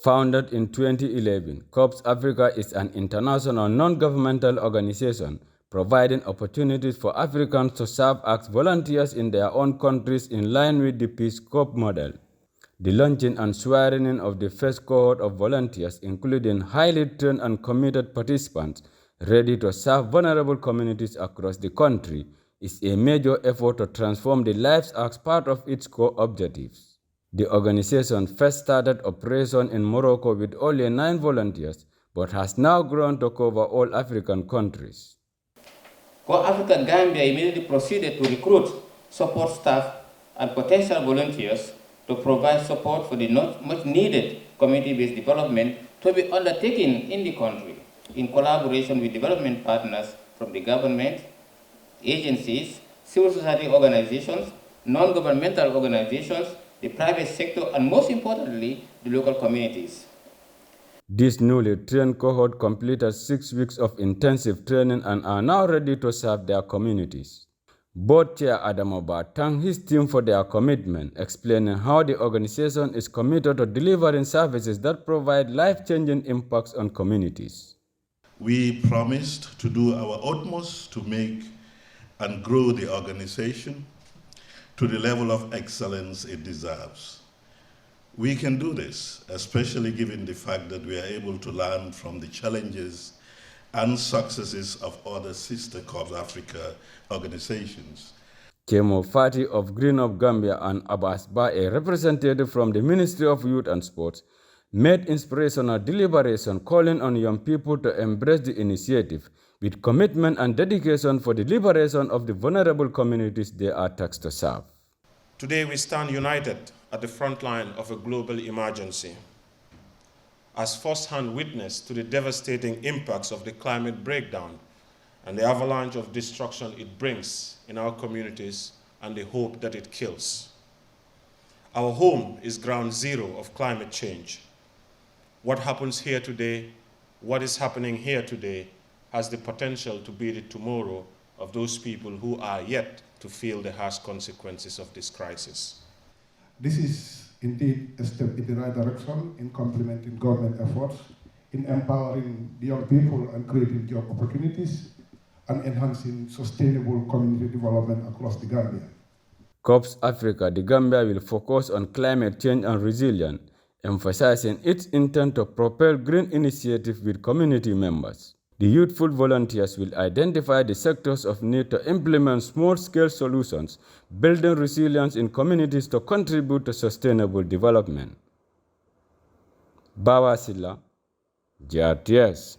Founded in 2011, Corps Africa is an international non-governmental organization providing opportunities for Africans to serve as volunteers in their own countries in line with the Peace Corps model. The launching and swearing-in of the first cohort of volunteers, including highly trained and committed participants ready to serve vulnerable communities across the country, is a major effort to transform the lives as part of its core objectives. The organization first started operation in Morocco with only 9 volunteers, but has now grown to cover all African countries. Cohort Africa Gambia immediately proceeded to recruit support staff and potential volunteers to provide support for the much needed community-based development to be undertaken in the country in collaboration with development partners from the government, agencies, civil society organizations, non-governmental organizations, the private sector, and most importantly, the local communities. This newly trained cohort completed 6 weeks of intensive training and are now ready to serve their communities. Board Chair Adamaba thanked his team for their commitment, explaining how the organization is committed to delivering services that provide life-changing impacts on communities. We promised to do our utmost to make and grow the organization to the level of excellence it deserves. We can do this, especially given the fact that we are able to learn from the challenges and successes of other sister Corps Africa organizations. Kemo Fati of Green Up Gambia and Abbas Ba, a representative from the Ministry of Youth and Sports, made inspirational deliberation calling on young people to embrace the initiative with commitment and dedication for the liberation of the vulnerable communities they are tasked to serve. Today we stand united at the front line of a global emergency. As first-hand witness to the devastating impacts of the climate breakdown and the avalanche of destruction it brings in our communities and the hope that it kills. Our home is ground zero of climate change. What happens here today, what is happening here today, has the potential to be the tomorrow of those people who are yet to feel the harsh consequences of this crisis. This is indeed a step in the right direction in complementing government efforts in empowering the young people and creating job opportunities and enhancing sustainable community development across the Gambia. Corps Africa, the Gambia will focus on climate change and resilience, emphasizing its intent to propel green initiatives with community members. The youthful volunteers will identify the sectors of need to implement small-scale solutions, building resilience in communities to contribute to sustainable development. Baaba Sillah, GRTS.